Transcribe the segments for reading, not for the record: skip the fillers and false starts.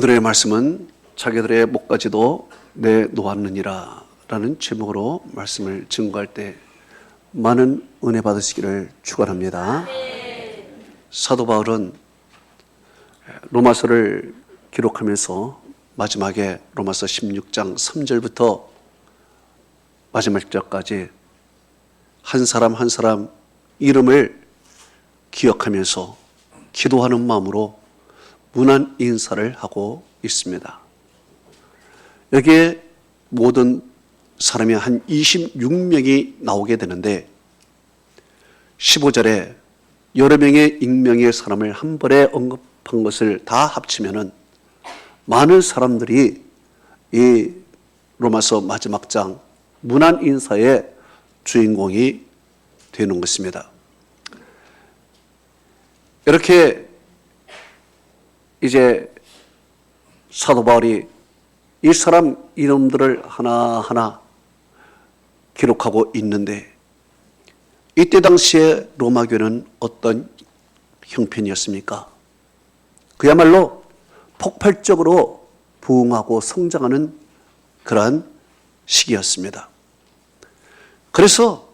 오늘의 말씀은 자기들의 목까지도 내놓았느니라 라는 제목으로 말씀을 증거할 때 많은 은혜 받으시기를 축원합니다. 사도 바울은 로마서를 기록하면서 마지막에 로마서 16장 3절부터 마지막 절까지 한 사람 한 사람 이름을 기억하면서 기도하는 마음으로 문안 인사를 하고 있습니다. 여기에 모든 사람이 한 26명이 나오게 되는데 15절에 여러 명의 익명의 사람을 한 번에 언급한 것을 다 합치면은 많은 사람들이 이 로마서 마지막 장 문안 인사의 주인공이 되는 것입니다. 이렇게 이제 사도 바울이 이 사람 이름들을 하나하나 기록하고 있는데 이때 당시에 로마 교회는 어떤 형편이었습니까? 그야말로 폭발적으로 부흥하고 성장하는 그러한 시기였습니다. 그래서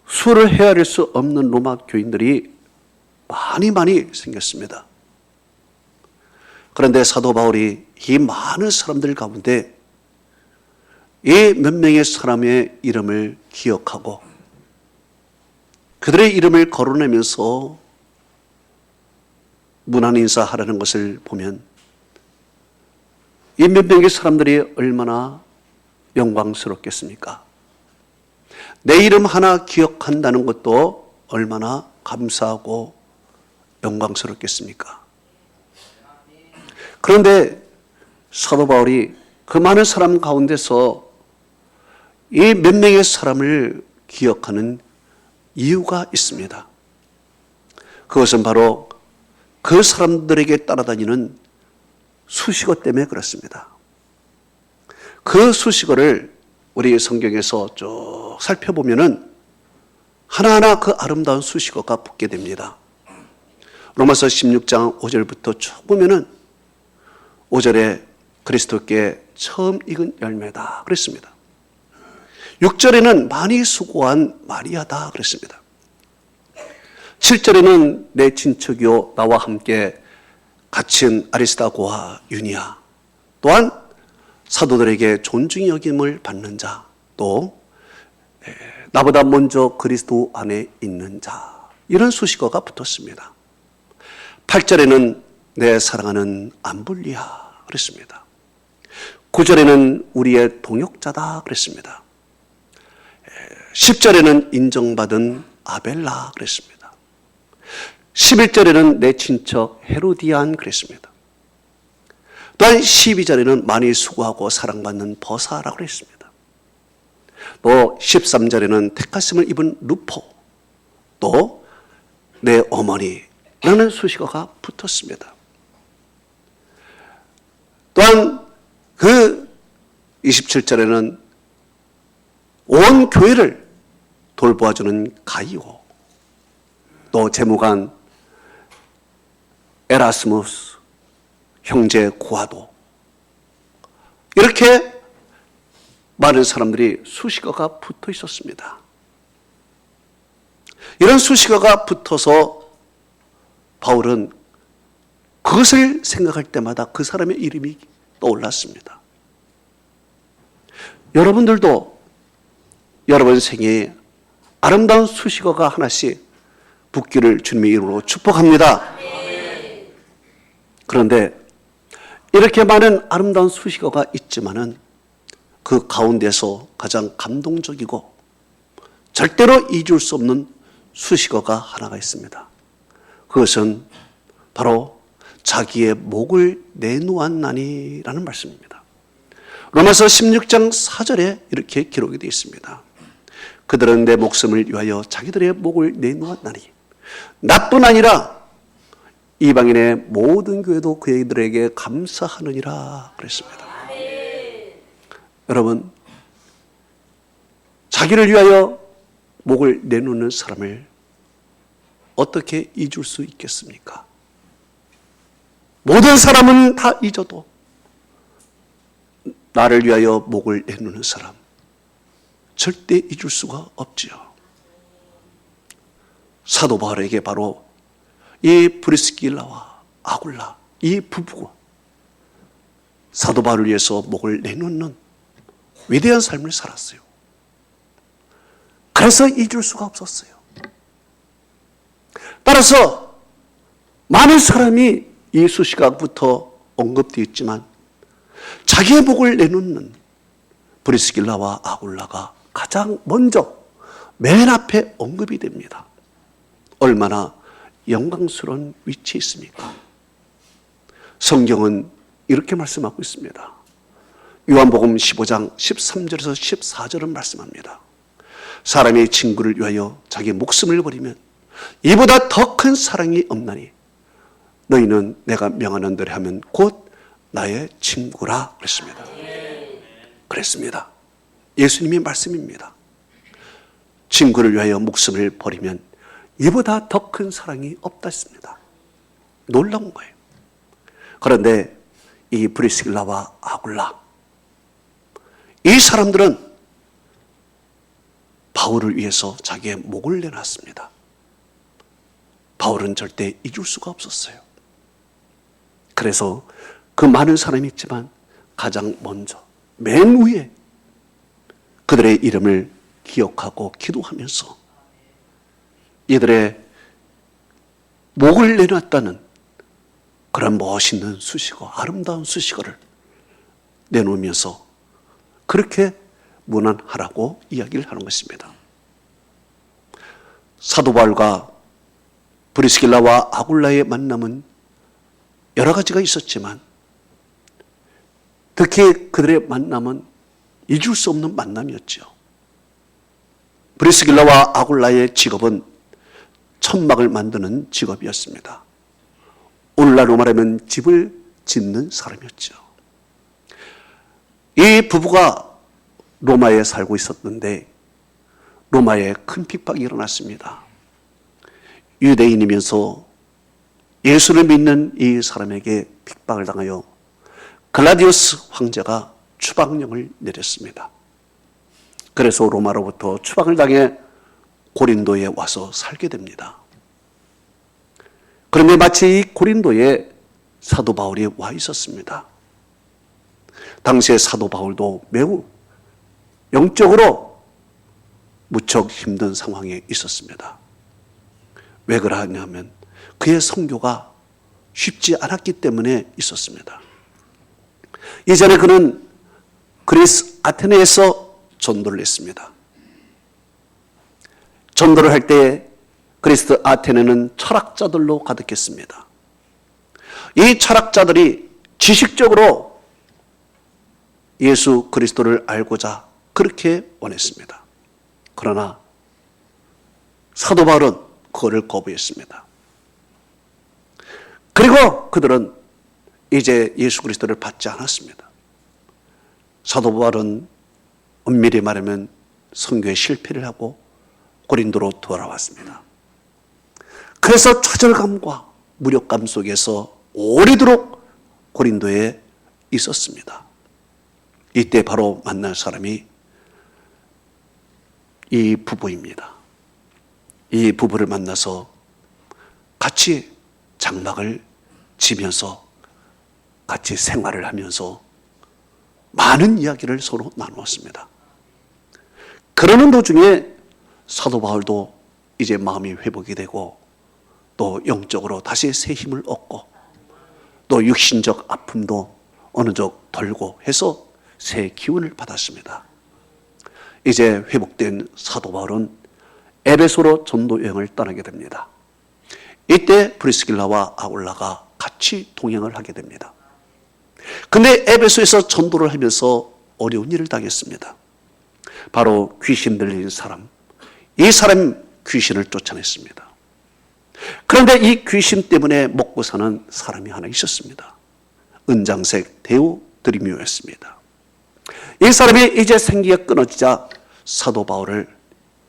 수를 헤아릴 수 없는 로마 교인들이 많이 생겼습니다. 그런데 사도 바울이 이 많은 사람들 가운데 이 몇 명의 사람의 이름을 기억하고 그들의 이름을 거론하면서 문안 인사하라는 것을 보면 이 몇 명의 사람들이 얼마나 영광스럽겠습니까? 내 이름 하나 기억한다는 것도 얼마나 감사하고 영광스럽겠습니까? 그런데 사도 바울이 그 많은 사람 가운데서 이 몇 명의 사람을 기억하는 이유가 있습니다. 그것은 바로 그 사람들에게 따라다니는 수식어 때문에 그렇습니다. 그 수식어를 우리 성경에서 쭉 살펴보면은 하나하나 그 아름다운 수식어가 붙게 됩니다. 로마서 16장 5절부터 쭉 보면은 5절에 그리스도께 처음 익은 열매다 그랬습니다. 6절에는 많이 수고한 마리아다 그랬습니다. 7절에는 내 친척이요 나와 함께 갇힌 아리스다고와 유니아, 또한 사도들에게 존중이 여김을 받는 자, 또 나보다 먼저 그리스도 안에 있는 자, 이런 수식어가 붙었습니다. 8절에는 내 사랑하는 암블리아 그랬습니다. 9절에는 우리의 동역자다 그랬습니다. 10절에는 인정받은 아벨라 그랬습니다. 11절에는 내 친척 헤로디안 그랬습니다. 또한 12절에는 많이 수고하고 사랑받는 버사라고 그랬습니다. 또 13절에는 택하심을 입은 루포, 또 내 어머니라는 수식어가 붙었습니다. 또한 그 27절에는 온 교회를 돌보아주는 가이오, 또 재무관 에라스무스, 형제 고아도, 이렇게 많은 사람들이 수식어가 붙어 있었습니다. 이런 수식어가 붙어서 바울은 그것을 생각할 때마다 그 사람의 이름이 떠올랐습니다. 여러분들도 여러분 생애에 아름다운 수식어가 하나씩 붙기를 주님의 이름으로 축복합니다. 그런데 이렇게 많은 아름다운 수식어가 있지만은 그 가운데서 가장 감동적이고 절대로 잊을 수 없는 수식어가 하나가 있습니다. 그것은 바로 자기의 목을 내놓았나니라는 말씀입니다. 로마서 16장 4절에 이렇게 기록이 되어 있습니다. 그들은 내 목숨을 위하여 자기들의 목을 내놓았나니 나뿐 아니라 이방인의 모든 교회도 그들에게 감사하느니라 그랬습니다. 여러분, 자기를 위하여 목을 내놓는 사람을 어떻게 잊을 수 있겠습니까? 모든 사람은 다 잊어도 나를 위하여 목을 내놓는 사람 절대 잊을 수가 없지요. 사도 바울에게 바로 이 브리스길라와 아굴라 이 부부가 사도 바울을 위해서 목을 내놓는 위대한 삶을 살았어요. 그래서 잊을 수가 없었어요. 따라서 많은 사람이 이 수시각부터 언급되어 있지만 자기의 목을 내놓는 브리스길라와 아굴라가 가장 먼저 맨 앞에 언급이 됩니다. 얼마나 영광스러운 위치에 있습니까? 성경은 이렇게 말씀하고 있습니다. 요한복음 15장 13절에서 14절은 말씀합니다. 사람의 친구를 위하여 자기 목숨을 버리면 이보다 더 큰 사랑이 없나니 너희는 내가 명하는 대로 하면 곧 나의 친구라 그랬습니다. 그랬습니다. 예수님의 말씀입니다. 친구를 위하여 목숨을 버리면 이보다 더 큰 사랑이 없다 했습니다. 놀라운 거예요. 그런데 이 브리스길라와 아굴라 이 사람들은 바울을 위해서 자기의 목을 내놨습니다. 바울은 절대 잊을 수가 없었어요. 그래서 그 많은 사람이 있지만 가장 먼저 맨 위에 그들의 이름을 기억하고 기도하면서 이들의 목을 내놨다는 그런 멋있는 수식어, 아름다운 수식어를 내놓으면서 그렇게 문안하라고 이야기를 하는 것입니다. 사도 바울과 브리스길라와 아굴라의 만남은 여러 가지가 있었지만 특히 그들의 만남은 잊을 수 없는 만남이었죠. 브리스길라와 아굴라의 직업은 천막을 만드는 직업이었습니다. 오늘날로 말하면 집을 짓는 사람이었죠. 이 부부가 로마에 살고 있었는데 로마에 큰 핍박이 일어났습니다. 유대인이면서 예수를 믿는 이 사람에게 핍박을 당하여 글라디우스 황제가 추방령을 내렸습니다. 그래서 로마로부터 추방을 당해 고린도에 와서 살게 됩니다. 그런데 마치 이 고린도에 사도 바울이 와 있었습니다. 당시에 사도 바울도 매우 영적으로 무척 힘든 상황에 있었습니다. 왜 그러냐면 그의 선교가 쉽지 않았기 때문에 있었습니다. 이전에 그는 그리스 아테네에서 전도를 했습니다. 전도를 할 때 그리스 아테네는 철학자들로 가득했습니다. 이 철학자들이 지식적으로 예수 그리스도를 알고자 그렇게 원했습니다. 그러나 사도 바울은 그거를 거부했습니다. 그리고 그들은 이제 예수 그리스도를 받지 않았습니다. 사도 바울은 엄밀히 말하면 선교에 실패를 하고 고린도로 돌아왔습니다. 그래서 좌절감과 무력감 속에서 오래도록 고린도에 있었습니다. 이때 바로 만날 사람이 이 부부입니다. 이 부부를 만나서 같이 장막을 지면서 같이 생활을 하면서 많은 이야기를 서로 나누었습니다. 그러는 도중에 사도 바울도 이제 마음이 회복이 되고 또 영적으로 다시 새 힘을 얻고 또 육신적 아픔도 어느 정도 덜고 해서 새 기운을 받았습니다. 이제 회복된 사도 바울은 에베소로 전도 여행을 떠나게 됩니다. 이때 브리스길라와 아굴라가 같이 동행을 하게 됩니다. 근데 에베소에서 전도를 하면서 어려운 일을 당했습니다. 바로 귀신 들린 사람, 이 사람 귀신을 쫓아냈습니다. 그런데 이 귀신 때문에 먹고 사는 사람이 하나 있었습니다. 은장색 대우 드리묘였습니다. 이 사람이 이제 생기가 끊어지자 사도 바울을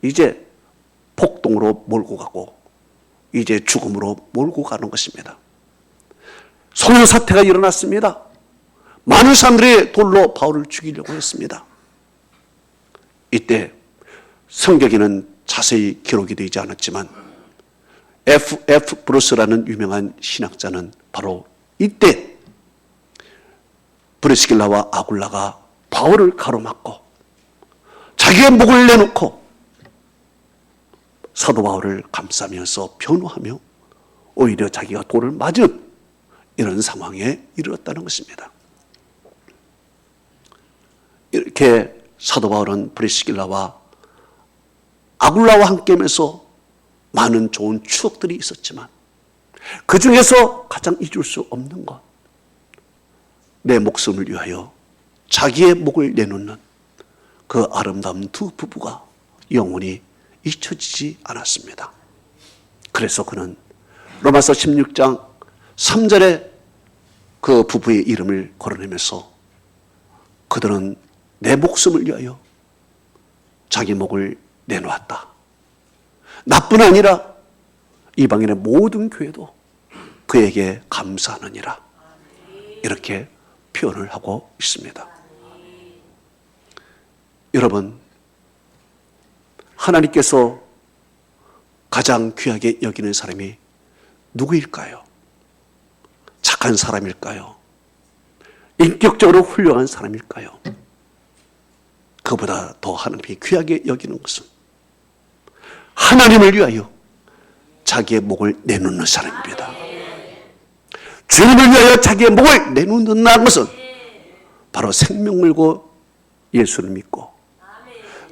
이제 폭동으로 몰고 가고 이제 죽음으로 몰고 가는 것입니다. 소요 사태가 일어났습니다. 많은 사람들이 돌로 바울을 죽이려고 했습니다. 이때 성경에는 자세히 기록이 되지 않았지만 F. 브루스라는 유명한 신학자는 바로 이때 브리스길라와 아굴라가 바울을 가로막고 자기의 목을 내놓고 사도 바울을 감싸면서 변호하며 오히려 자기가 돌을 맞은 이런 상황에 이르렀다는 것입니다. 이렇게 사도 바울은 브리스길라와 아굴라와 함께하면서 많은 좋은 추억들이 있었지만 그 중에서 가장 잊을 수 없는 것, 내 목숨을 위하여 자기의 목을 내놓는 그 아름다운 두 부부가 영원히 잊혀지지 않았습니다. 그래서 그는 로마서 16장 3절에 그 부부의 이름을 거론하면서 그들은 내 목숨을 위하여 자기 목을 내놓았다. 나뿐 아니라 이방인의 모든 교회도 그에게 감사하느니라. 이렇게 표현을 하고 있습니다. 여러분, 하나님께서 가장 귀하게 여기는 사람이 누구일까요? 착한 사람일까요? 인격적으로 훌륭한 사람일까요? 그보다 더 하나님이 귀하게 여기는 것은 하나님을 위하여 자기의 목을 내놓는 사람입니다. 주님을 위하여 자기의 목을 내놓는다는 것은 바로 생명 물고 예수를 믿고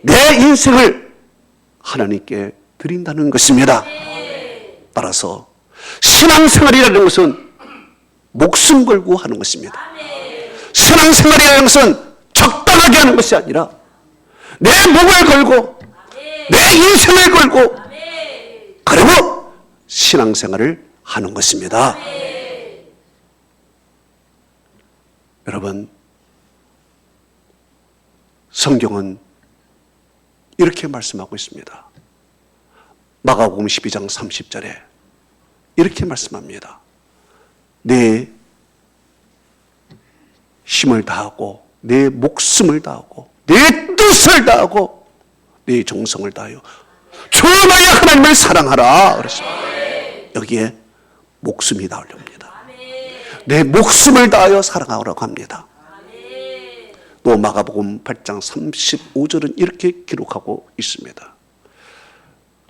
내 인생을 하나님께 드린다는 것입니다. 따라서 신앙생활이라는 것은 목숨 걸고 하는 것입니다. 신앙생활이라는 것은 적당하게 하는 것이 아니라 내 목을 걸고 내 인생을 걸고 그리고 신앙생활을 하는 것입니다. 여러분, 성경은 이렇게 말씀하고 있습니다. 마가복음 12장 30절에 이렇게 말씀합니다. 내 힘을 다하고 내 목숨을 다하고 내 뜻을 다하고 내 정성을 다하여 주 너희 하나님을 사랑하라 그랬습니다. 여기에 목숨이 나오렵니다. 내 목숨을 다하여 사랑하라고 합니다. 또 마가복음 8장 35절은 이렇게 기록하고 있습니다.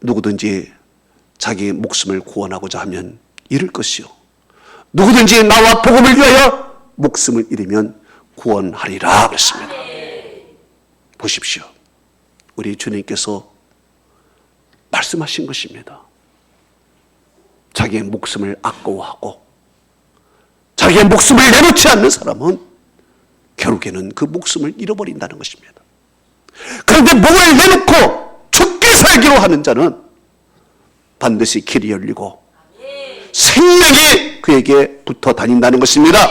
누구든지 자기 목숨을 구원하고자 하면 잃을 것이요 누구든지 나와 복음을 위하여 목숨을 잃으면 구원하리라 그랬습니다. 보십시오. 우리 주님께서 말씀하신 것입니다. 자기의 목숨을 아까워하고 자기의 목숨을 내놓지 않는 사람은 결국에는 그 목숨을 잃어버린다는 것입니다. 그런데 목을 내놓고 죽게 살기로 하는 자는 반드시 길이 열리고 생명이 그에게 붙어 다닌다는 것입니다.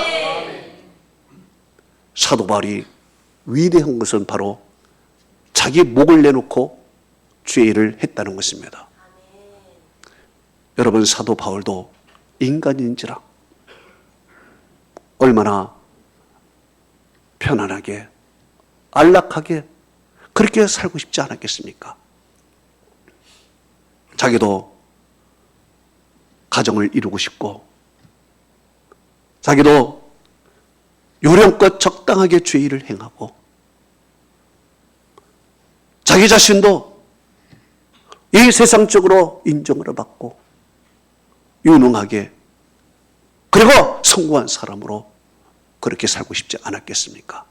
사도 바울이 위대한 것은 바로 자기 목을 내놓고 주의 일을 했다는 것입니다. 여러분, 사도 바울도 인간인지라 얼마나 편안하게 안락하게 그렇게 살고 싶지 않았겠습니까? 자기도 가정을 이루고 싶고 자기도 요령껏 적당하게 주의 일을 행하고 자기 자신도 이 세상적으로 인정을 받고 유능하게 그리고 성공한 사람으로 그렇게 살고 싶지 않았겠습니까?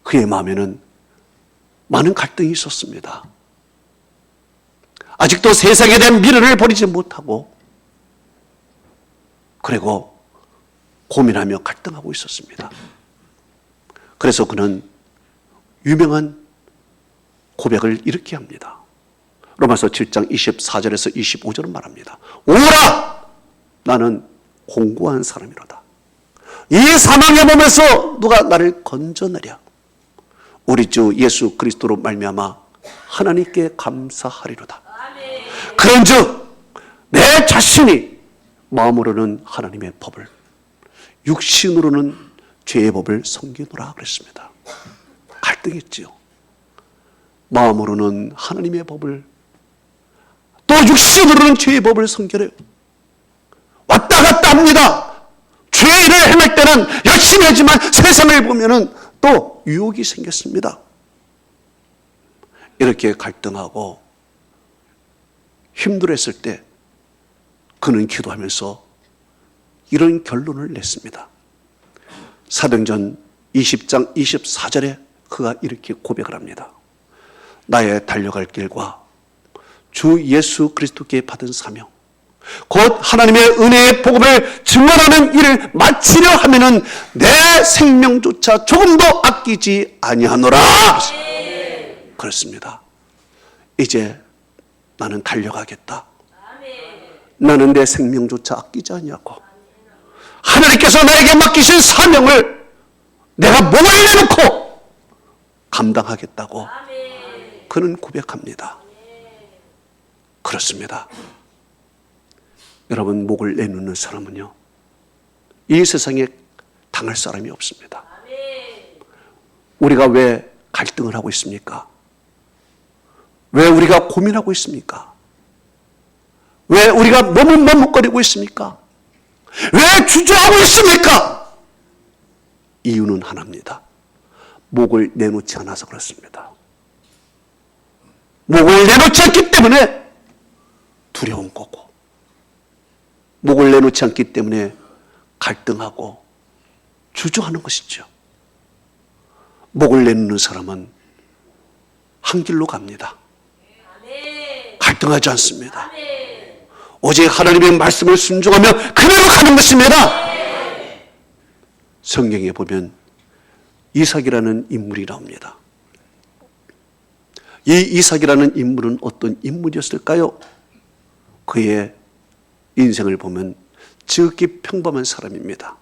그의 마음에는 많은 갈등이 있었습니다. 아직도 세상에 대한 미련을 버리지 못하고 그리고 고민하며 갈등하고 있었습니다. 그래서 그는 유명한 고백을 이렇게 합니다. 로마서 7장 24절에서 25절은 말합니다. 오라! 나는 공고한 사람이로다. 이 사망의 몸에서 누가 나를 건져내랴. 우리 주 예수 그리스도로 말미암아 하나님께 감사하리로다. 그런즉 내 자신이 마음으로는 하나님의 법을, 육신으로는 죄의 법을 섬기노라 그랬습니다. 갈등했지요. 마음으로는 하나님의 법을, 또 육신으로는 죄의 법을 섬겨요. 왔다 갔다 합니다. 죄를 행할 때는 열심히 하지만 세상을 보면은 또 유혹이 생겼습니다. 이렇게 갈등하고 힘들었을 때 그는 기도하면서 이런 결론을 냈습니다. 사도행전 20장 24절에 그가 이렇게 고백을 합니다. 나의 달려갈 길과 주 예수 그리스도께 받은 사명, 곧 하나님의 은혜의 복음을 증언하는 일을 마치려 하면은 내 생명조차 조금도 아끼지 아니하노라. 그렇습니다. 이제 나는 달려가겠다. 나는 내 생명조차 아끼지 아니하고 하나님께서 나에게 맡기신 사명을 내가 몸을 내놓고 감당하겠다고 그는 고백합니다. 그렇습니다. 여러분, 목을 내놓는 사람은요, 이 세상에 당할 사람이 없습니다. 우리가 왜 갈등을 하고 있습니까? 왜 우리가 고민하고 있습니까? 왜 우리가 머뭇머뭇거리고 있습니까? 왜 주저하고 있습니까? 이유는 하나입니다. 목을 내놓지 않아서 그렇습니다. 목을 내놓지 않기 때문에 두려운 거고, 목을 내놓지 않기 때문에 갈등하고 주저하는 것이죠. 목을 내놓는 사람은 한 길로 갑니다. 갈등하지 않습니다. 오직 하나님의 말씀을 순종하며 그대로 가는 것입니다. 성경에 보면 이삭이라는 인물이 나옵니다. 이 이삭이라는 인물은 어떤 인물이었을까요? 그의 인생을 보면 지극히 평범한 사람입니다.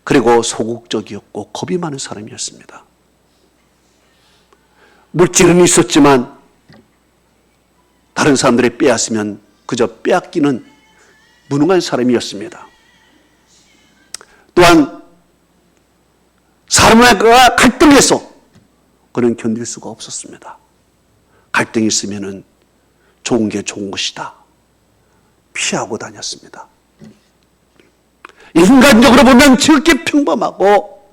그리고 소극적이었고 겁이 많은 사람이었습니다. 물질은 있었지만 다른 사람들이 빼앗으면 그저 빼앗기는 무능한 사람이었습니다. 또한 사람과 갈등해서 그는 견딜 수가 없었습니다. 갈등이 있으면 좋은 게 좋은 것이다, 피하고 다녔습니다. 인간적으로 보면 지극히 평범하고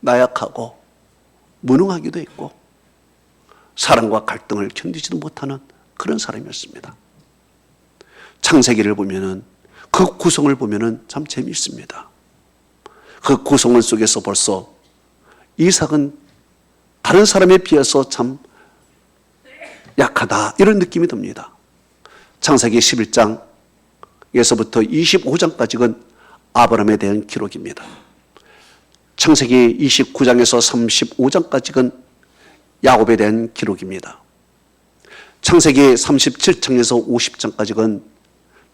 나약하고 무능하기도 했고 사람과 갈등을 견디지도 못하는 그런 사람이었습니다. 창세기를 보면은 그 구성을 보면은 참 재미있습니다. 그 구성원 속에서 벌써 이삭은 다른 사람에 비해서 참 약하다, 이런 느낌이 듭니다. 창세기 11장에서부터 25장까지는 아브라함에 대한 기록입니다. 창세기 29장에서 35장까지는 야곱에 대한 기록입니다. 창세기 37장에서 50장까지는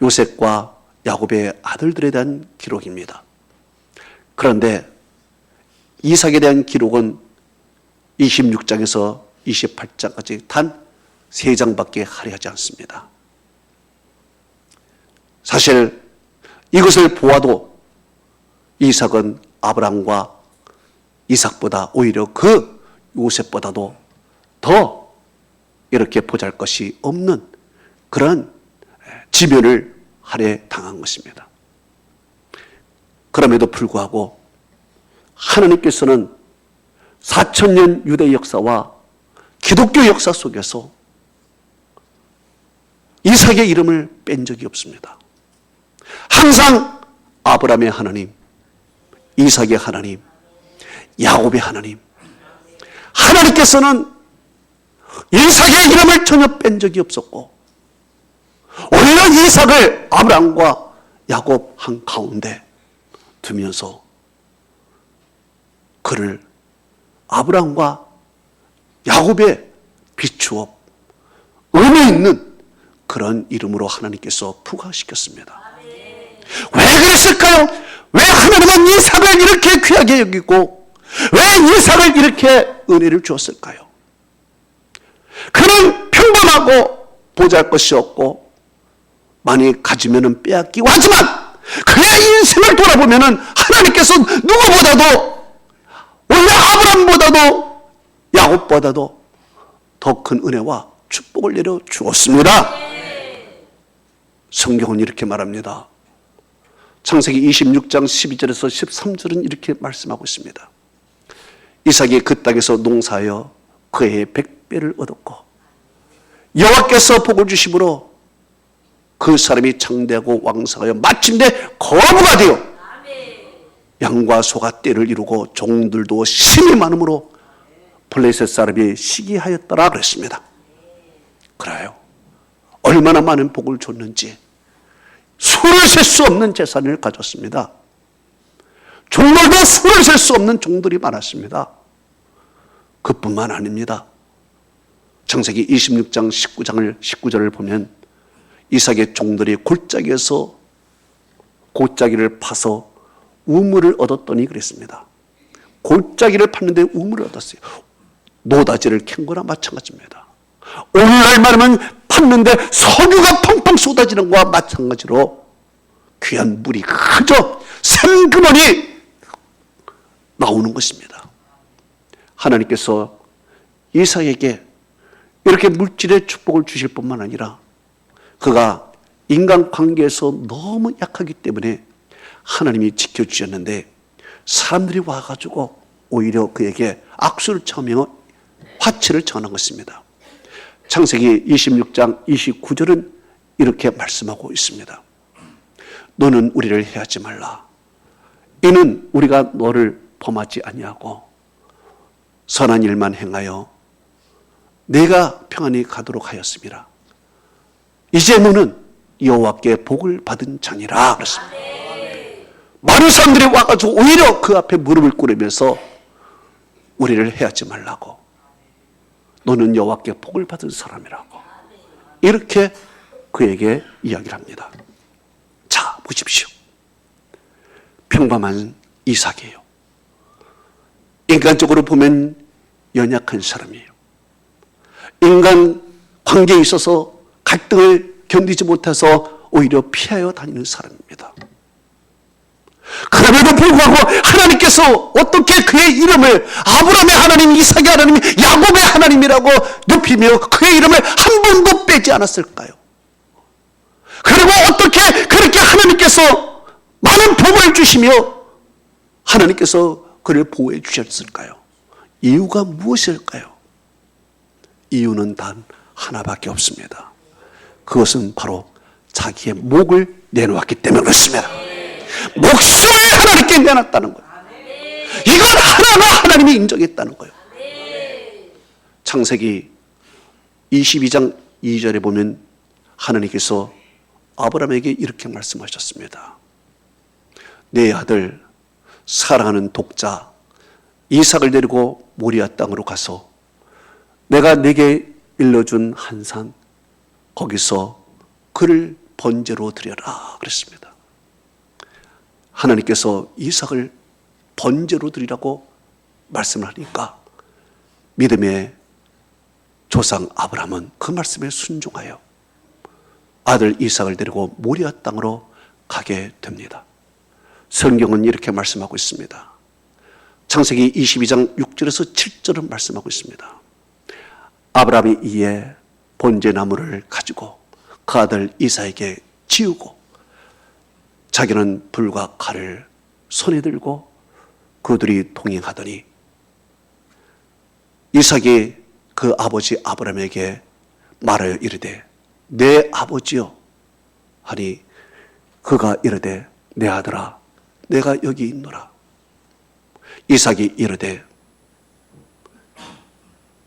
요셉과 야곱의 아들들에 대한 기록입니다. 그런데 이삭에 대한 기록은 26장에서 28장까지 단 3장밖에 할애하지 않습니다. 사실 이것을 보아도 이삭은 아브라함과 이삭보다 오히려 그 요셉보다도 더 이렇게 보잘것이 없는 그런 지면을 할애당한 것입니다. 그럼에도 불구하고 하나님께서는 4000년 유대 역사와 기독교 역사 속에서 이삭의 이름을 뺀 적이 없습니다. 항상 아브라함의 하나님, 이삭의 하나님, 야곱의 하나님, 하나님께서는 이삭의 이름을 전혀 뺀 적이 없었고 오히려 이삭을 아브라함과 야곱 한가운데 두면서 그를 아브라함과 야곱에 비추어 의미 있는 그런 이름으로 하나님께서 부각시켰습니다. 왜 그랬을까요? 왜 하나님은 이삭을 이렇게 귀하게 여기고 왜 이삭을 이렇게 은혜를 주었을까요? 그는 평범하고 보잘것이 없고 많이 가지면은 빼앗기고 하지만 그의 인생을 돌아보면은 하나님께서 누구보다도 오히려 아브라함보다도 야곱보다도 더 큰 은혜와 축복을 내려 주었습니다. 성경은 이렇게 말합니다. 창세기 26장 12절에서 13절은 이렇게 말씀하고 있습니다. 이삭이 그 땅에서 농사하여 그의 100배를 얻었고 여호와께서 복을 주심으로 그 사람이 장대하고 왕성하여 마침내 거부가 되어 양과 소가 떼를 이루고 종들도 심이 많으므로 블레셋 사람이 시기하였더라 그랬습니다. 그래요. 얼마나 많은 복을 줬는지 수를 셀 수 없는 재산을 가졌습니다. 종들도 수를 셀 수 없는 종들이 많았습니다. 그뿐만 아닙니다. 창세기 26장 19절을 보면 이삭의 종들이 골짜기에서 골짜기를 파서 우물을 얻었더니 그랬습니다. 골짜기를 팠는데 우물을 얻었어요. 노다지를 캔 거나 마찬가지입니다. 오늘날 말하면 팠는데 석유가 펑펑 쏟아지는 것과 마찬가지로 귀한 물이 그저 샘그머니 나오는 것입니다. 하나님께서 이삭에게 이렇게 물질의 축복을 주실 뿐만 아니라 그가 인간관계에서 너무 약하기 때문에 하나님이 지켜주셨는데 사람들이 와가지고 오히려 그에게 악수를 청하며 화치를 전한 것입니다. 창세기 26장 29절은 이렇게 말씀하고 있습니다. 너는 우리를 해하지 말라. 이는 우리가 너를 범하지 아니하고 선한 일만 행하여 내가 평안히 가도록 하였습니다. 이제 너는 여호와께 복을 받은 자니라 그랬습니다. 많은 사람들이 와가지고 오히려 그 앞에 무릎을 꿇으면서 우리를 해하지 말라고, 너는 여호와께 복을 받은 사람이라고 이렇게 그에게 이야기를 합니다. 자, 보십시오. 평범한 이삭이에요. 인간적으로 보면 연약한 사람이에요. 인간 관계에 있어서 갈등을 견디지 못해서 오히려 피하여 다니는 사람입니다. 그럼에도 불구하고 하나님께서 어떻게 그의 이름을 아브라함의 하나님, 이삭의 하나님, 야곱의 하나님이라고 높이며 그의 이름을 한 번도 빼지 않았을까요? 그리고 어떻게 그렇게 하나님께서 많은 복을 주시며 하나님께서 그를 보호해 주셨을까요? 이유가 무엇일까요? 이유는 단 하나밖에 없습니다. 그것은 바로 자기의 목을 내놓았기 때문에 그렇습니다. 목숨을 하나님께 내놨다는 거예요. 이건 하나가 하나님이 인정했다는 거예요. 창세기 22장 2절에 보면 하나님께서 아브라함에게 이렇게 말씀하셨습니다. 내 아들 사랑하는 독자 이삭을 데리고 모리아 땅으로 가서 내가 네게 일러준 한 산 거기서 그를 번제로 드려라 그랬습니다. 하나님께서 이삭을 번제로 드리라고 말씀을 하니까 믿음의 조상 아브라함은 그 말씀에 순종하여 아들 이삭을 데리고 모리아 땅으로 가게 됩니다. 성경은 이렇게 말씀하고 있습니다. 창세기 22장 6절에서 7절은 말씀하고 있습니다. 아브라함이 이에 번제나무를 가지고 그 아들 이삭에게 지우고 자기는 불과 칼을 손에 들고 그들이 동행하더니 이삭이 그 아버지 아브라함에게 말하여 이르되 내 아버지여 하니 그가 이르되 내 아들아 내가 여기 있노라. 이삭이 이르되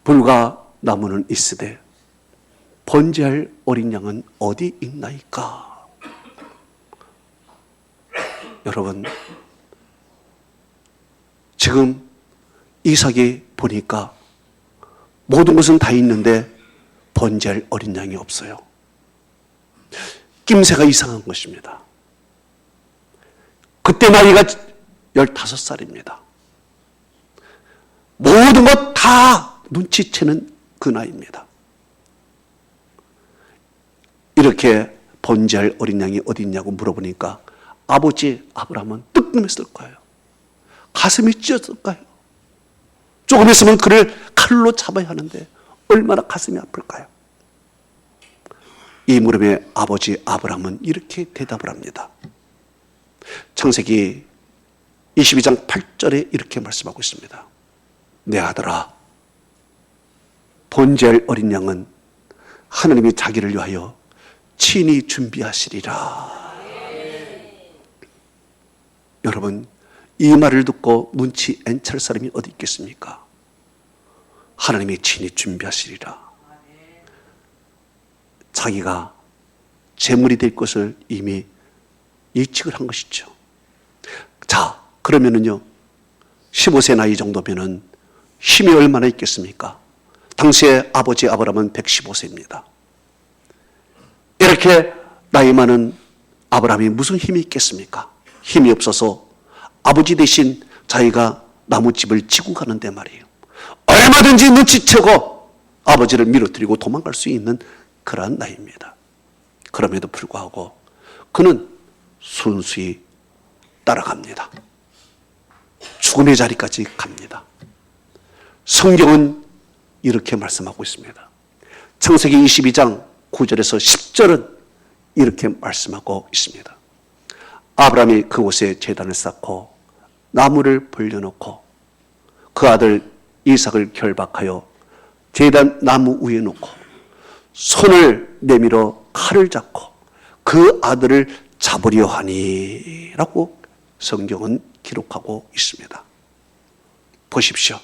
불과 나무는 있으되 번제할 어린 양은 어디 있나이까. 여러분, 지금 이삭이 보니까 모든 것은 다 있는데 번제할 어린 양이 없어요. 낌새가 이상한 것입니다. 그때 나이가 15살입니다. 모든 것 다 눈치채는 그 나이입니다. 이렇게 번제할 어린 양이 어디 있냐고 물어보니까 아버지 아브라함은 뜨끔했을 거예요. 가슴이 찢었을 거예요. 조금 있으면 그를 칼로 잡아야 하는데 얼마나 가슴이 아플까요? 이 물음에 아버지 아브라함은 이렇게 대답을 합니다. 창세기 22장 8절에 이렇게 말씀하고 있습니다. 내 아들아, 번제할 어린 양은 하나님이 자기를 위하여 친히 준비하시리라. 여러분, 이 말을 듣고 눈치 엔찰 사람이 어디 있겠습니까? 하나님이 친히 준비하시리라. 자기가 제물이 될 것을 이미 예측을 한 것이죠. 자, 그러면은요, 15세 나이 정도면은 힘이 얼마나 있겠습니까? 당시에 아버지 아브라함은 115세입니다. 이렇게 나이 많은 아브라함이 무슨 힘이 있겠습니까? 힘이 없어서 아버지 대신 자기가 나무집을 지고 가는데 말이에요. 얼마든지 눈치채고 아버지를 밀어뜨리고 도망갈 수 있는 그러한 나이입니다. 그럼에도 불구하고 그는 순수히 따라갑니다. 죽음의 자리까지 갑니다. 성경은 이렇게 말씀하고 있습니다. 창세기 22장 9절에서 10절은 이렇게 말씀하고 있습니다. 아브라함이 그곳에 제단을 쌓고 나무를 벌려놓고 그 아들 이삭을 결박하여 제단 나무 위에 놓고 손을 내밀어 칼을 잡고 그 아들을 잡으려 하니 라고 성경은 기록하고 있습니다. 보십시오.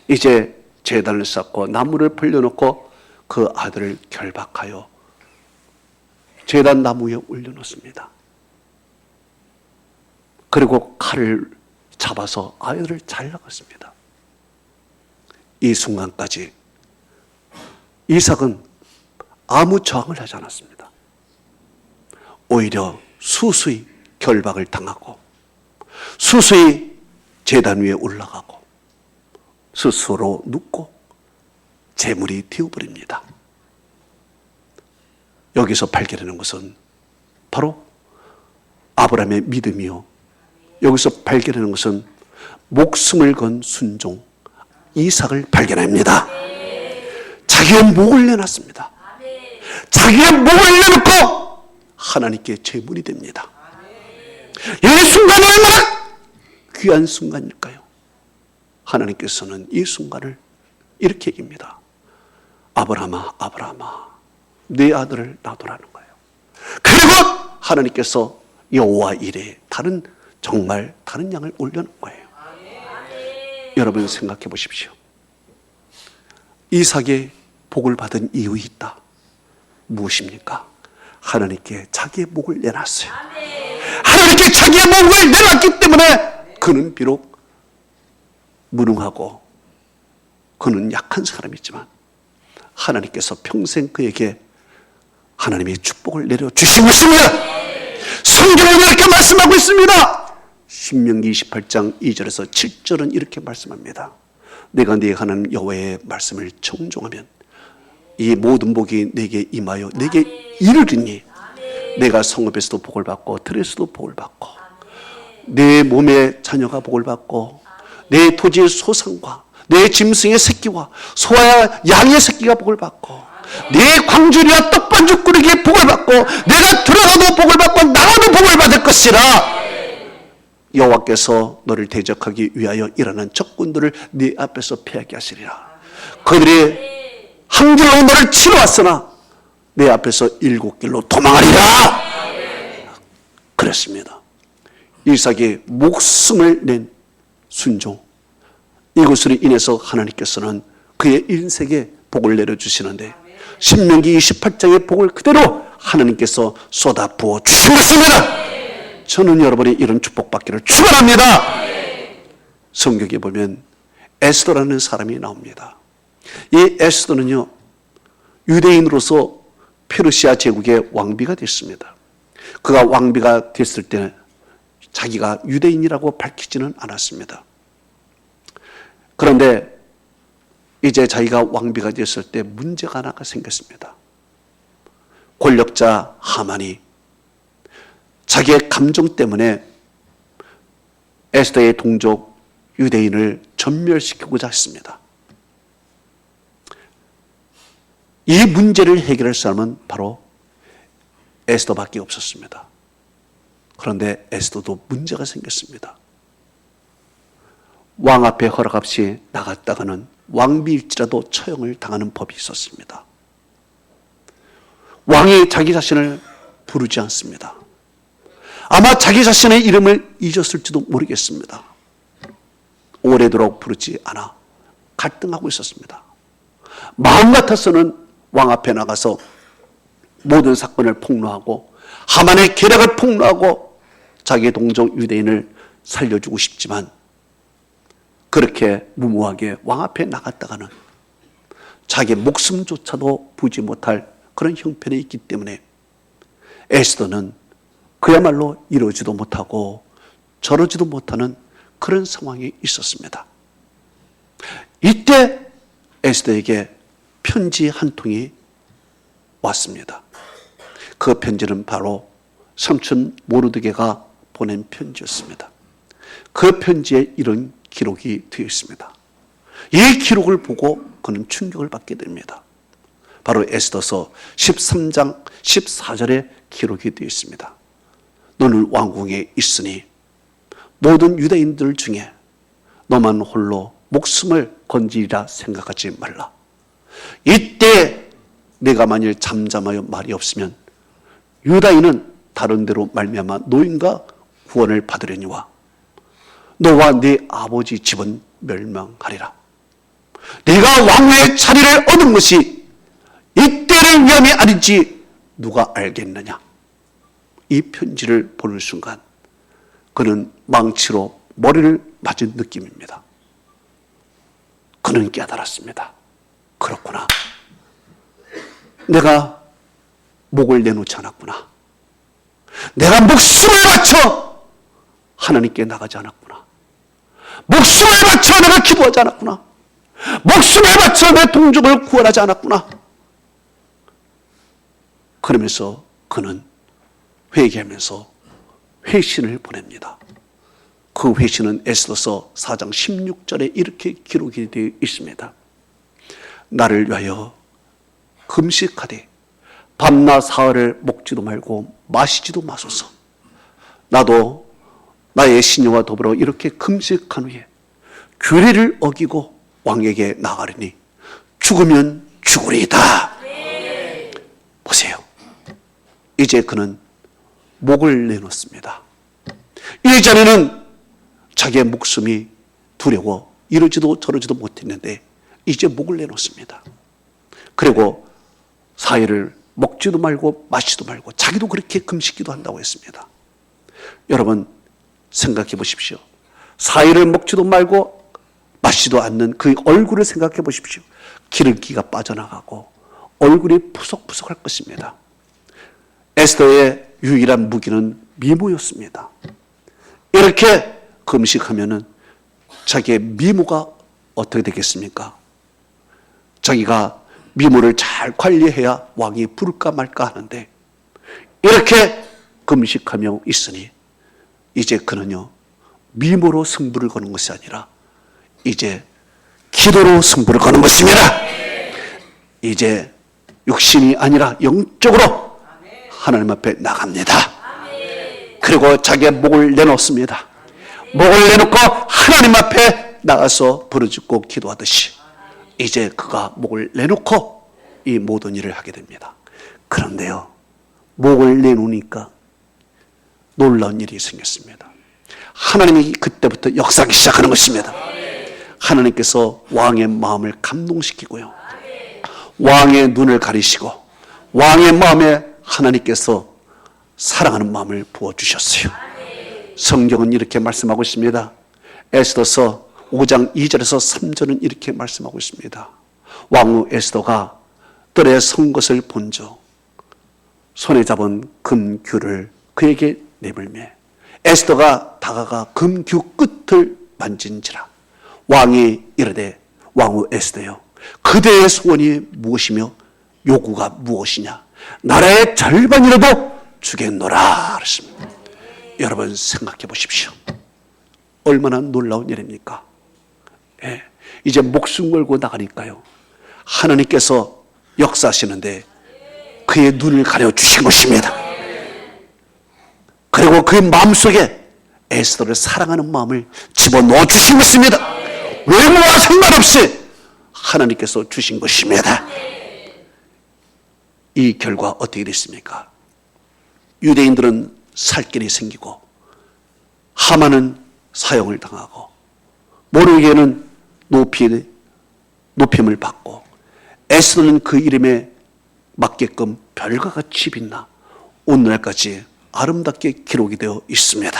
이제 제단을 쌓고 나무를 벌려놓고 그 아들을 결박하여 제단 나무 위에 올려놓습니다. 그리고 칼을 잡아서 아이를 잘라갔습니다. 이 순간까지 이삭은 아무 저항을 하지 않았습니다. 오히려 수수히 결박을 당하고 수수히 제단 위에 올라가고 스스로 눕고 제물이 되어버립니다. 여기서 발견하는 것은 바로 아브라함의 믿음이요, 여기서 발견하는 것은 목숨을 건 순종, 이삭을 발견합니다. 자기의 목을 내놨습니다. 자기의 목을 내놓고 하나님께 제물이 됩니다. 이 순간이 얼마나 귀한 순간일까요? 하나님께서는 이 순간을 이렇게 얘기합니다. 아브라함아, 아브라함아, 네 아들을 놔두라는 거예요. 그리고 하나님께서 여호와 이레 정말 다른 양을 올려놓은 거예요. 여러분 생각해 보십시오. 이삭의 복을 받은 이유가 있다. 무엇입니까? 하나님께 자기의 목을 내놨어요. 하나님께 자기의 목을 내놨기 때문에 그는 비록 무능하고 그는 약한 사람이지만 하나님께서 평생 그에게 하나님의 축복을 내려주시고 있습니다. 성경은 이렇게 말씀하고 있습니다. 신명기 28장 2절에서 7절은 이렇게 말씀합니다. 내가 네 하나님 여호와의 말씀을 청종하면 이 모든 복이 내게 임하여 내게 이르리니 내가 성읍에서도 복을 받고 들에서도 복을 받고 내 몸의 자녀가 복을 받고 내 토지의 소산과 내 짐승의 새끼와 소와 양의 새끼가 복을 받고 내 광주리와 떡반죽꾸리기에 복을 받고 내가 들어가도 복을 받고 나가도 복을 받을 것이라. 여호와께서 너를 대적하기 위하여 일어난 적군들을 네 앞에서 피하게 하시리라. 그들이 한 길로 너를 치러 왔으나 내 앞에서 7길로 도망하리라. 그랬습니다. 이삭이 목숨을 낸 순종, 이것으로 인해서 하나님께서는 그의 인생에 복을 내려주시는데 신명기 28장의 복을 그대로 하나님께서 쏟아 부어 주신 것입니다. 저는 여러분이 이런 축복받기를 축원합니다. 성경에 보면 에스더라는 사람이 나옵니다. 이 에스더는요, 유대인으로서 페르시아 제국의 왕비가 됐습니다. 그가 왕비가 됐을 때 자기가 유대인이라고 밝히지는 않았습니다. 그런데 이제 자기가 왕비가 됐을 때 문제가 하나가 생겼습니다. 권력자 하만이 자기의 감정 때문에 에스더의 동족 유대인을 전멸시키고자 했습니다. 이 문제를 해결할 사람은 바로 에스더밖에 없었습니다. 그런데 에스더도 문제가 생겼습니다. 왕 앞에 허락 없이 나갔다가는 왕비일지라도 처형을 당하는 법이 있었습니다. 왕이 자기 자신을 부르지 않습니다. 아마 자기 자신의 이름을 잊었을지도 모르겠습니다. 오래도록 부르지 않아 갈등하고 있었습니다. 마음 같아서는 왕 앞에 나가서 모든 사건을 폭로하고 하만의 계략을 폭로하고 자기의 동족 유대인을 살려주고 싶지만 그렇게 무모하게 왕 앞에 나갔다가는 자기의 목숨조차도 부지 못할 그런 형편에 있기 때문에 에스더는 그야말로 이러지도 못하고 저러지도 못하는 그런 상황이 있었습니다. 이때 에스더에게 편지 한 통이 왔습니다. 그 편지는 바로 삼촌 모르드게가 보낸 편지였습니다. 그 편지에 이런 기록이 되어 있습니다. 이 기록을 보고 그는 충격을 받게 됩니다. 바로 에스더서 13장 14절에 기록이 되어 있습니다. 너는 왕궁에 있으니 모든 유대인들 중에 너만 홀로 목숨을 건지리라 생각하지 말라. 이때 내가 만일 잠잠하여 말이 없으면 유다인은 다른 데로 말미암아 노인과 구원을 받으려니와 너와 네 아버지 집은 멸망하리라. 네가 왕의 자리를 얻은 것이 이때를 위함이 아닌지 누가 알겠느냐. 이 편지를 보는 순간 그는 망치로 머리를 맞은 느낌입니다. 그는 깨달았습니다. 그렇구나. 내가 목을 내놓지 않았구나. 내가 목숨을 바쳐 하나님께 나가지 않았구나. 목숨을 바쳐 내가 기도하지 않았구나. 목숨을 바쳐 내 동족을 구원하지 않았구나. 그러면서 그는 회개하면서 회신을 보냅니다. 그 회신은 에스더서 4장 16절에 이렇게 기록이 되어 있습니다. 나를 위하여 금식하되 밤낮 사흘을 먹지도 말고 마시지도 마소서. 나도 나의 시녀와 더불어 이렇게 금식한 후에 규례를 어기고 왕에게 나가리니 죽으면 죽으리이다. 보세요. 이제 그는 목을 내놓습니다. 이전에는 자기의 목숨이 두려워 이러지도 저러지도 못했는데 이제 목을 내놓습니다. 그리고 사흘을 먹지도 말고 마시지도 말고 자기도 그렇게 금식기도 한다고 했습니다. 여러분 생각해 보십시오. 사흘을 먹지도 말고 마시지도 않는 그 얼굴을 생각해 보십시오. 기름기가 빠져나가고 얼굴이 푸석푸석할 것입니다. 에스더의 유일한 무기는 미모였습니다. 이렇게 금식하면은 자기의 미모가 어떻게 되겠습니까? 자기가 미모를 잘 관리해야 왕이 부를까 말까 하는데 이렇게 금식하며 있으니 이제 그는요 미모로 승부를 거는 것이 아니라 이제 기도로 승부를 거는 것입니다. 이제 육신이 아니라 영적으로 하나님 앞에 나갑니다. 그리고 자기의 목을 내놓습니다. 목을 내놓고 하나님 앞에 나가서 부르짖고 기도하듯이 이제 그가 목을 내놓고 이 모든 일을 하게 됩니다. 그런데요, 목을 내놓으니까 놀라운 일이 생겼습니다. 하나님이 그때부터 역사하기 시작하는 것입니다. 하나님께서 왕의 마음을 감동시키고요, 왕의 눈을 가리시고 왕의 마음에 하나님께서 사랑하는 마음을 부어주셨어요. 성경은 이렇게 말씀하고 있습니다. 에스더서 5장 2절에서 3절은 이렇게 말씀하고 있습니다. 왕후 에스더가 뜰에 선 것을 본즉 손에 잡은 금규를 그에게 내밀매 에스더가 다가가 금규 끝을 만진지라. 왕이 이르되 왕후 에스더여, 그대의 소원이 무엇이며 요구가 무엇이냐? 나라의 절반이라도 주겠노라 그랬습니다. 여러분 생각해 보십시오. 얼마나 놀라운 일입니까? 예, 이제 목숨 걸고 나가니까요, 하나님께서 역사하시는데 그의 눈을 가려주신 것입니다. 그리고 그 마음속에 에스더를 사랑하는 마음을 집어넣어 주신 것입니다. 외모와 상관없이 하나님께서 주신 것입니다. 이 결과 어떻게 됐습니까? 유대인들은 살 길이 생기고, 하만은 사형을 당하고, 모르게는 높임을 받고, 에스더는 그 이름에 맞게끔 별과 같이 빛나 오늘날까지 아름답게 기록이 되어 있습니다.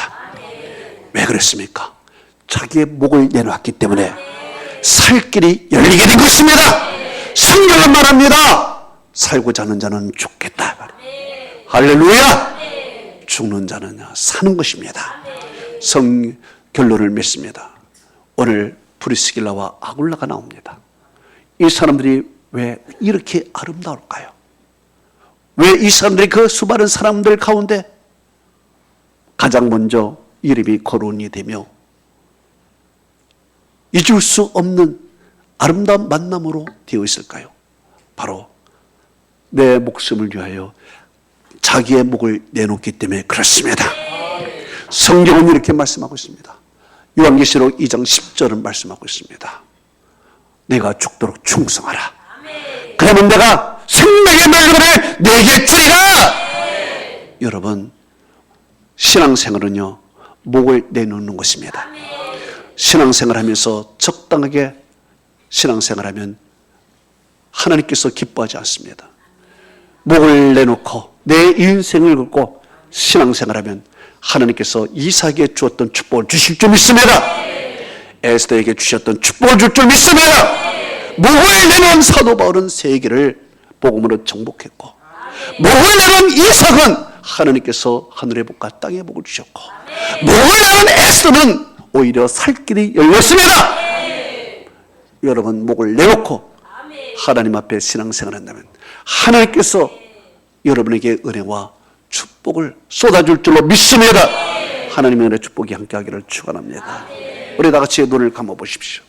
왜 그랬습니까? 자기의 목을 내놓았기 때문에 살 길이 열리게 된 것입니다. 성경은 말합니다. 살고자 하는 자는 죽겠다. 할렐루야. 죽는 자는 사는 것입니다. 결론을 맺습니다. 오늘 브리스길라와 아굴라가 나옵니다. 이 사람들이 왜 이렇게 아름다울까요? 왜 이 사람들이 그 수많은 사람들 가운데 가장 먼저 이름이 거론이 되며 잊을 수 없는 아름다운 만남으로 되어 있을까요? 바로 내 목숨을 위하여 자기의 목을 내놓기 때문에 그렇습니다. 성경은 이렇게 말씀하고 있습니다. 요한계시록 2장 10절은 말씀하고 있습니다. 내가 죽도록 충성하라. 그러면 내가 생명의 멸류관을 내게 주리라. 여러분, 신앙생활은요, 목을 내놓는 것입니다. 신앙생활하면서 적당하게 신앙생활하면 하나님께서 기뻐하지 않습니다. 목을 내놓고 내 인생을 걸고 신앙생활하면 하나님께서 이삭에게 주었던 축복을 주실 줄 믿습니다. 에스더에게 주셨던 축복을 줄 줄 믿습니다. 목을 내놓은 사도 바울은 세계를 복음으로 정복했고, 목을 내놓은 이삭은 하나님께서 하늘의 복과 땅의 복을 주셨고, 목을 내놓은 에스더는 오히려 살 길이 열렸습니다. 여러분, 목을 내놓고 하나님 앞에 신앙생활 한다면 하나님께서 여러분에게 은혜와 축복을 쏟아줄 줄로 믿습니다. 하나님의 은혜 축복이 함께하기를 축원합니다. 우리 다 같이 눈을 감아보십시오.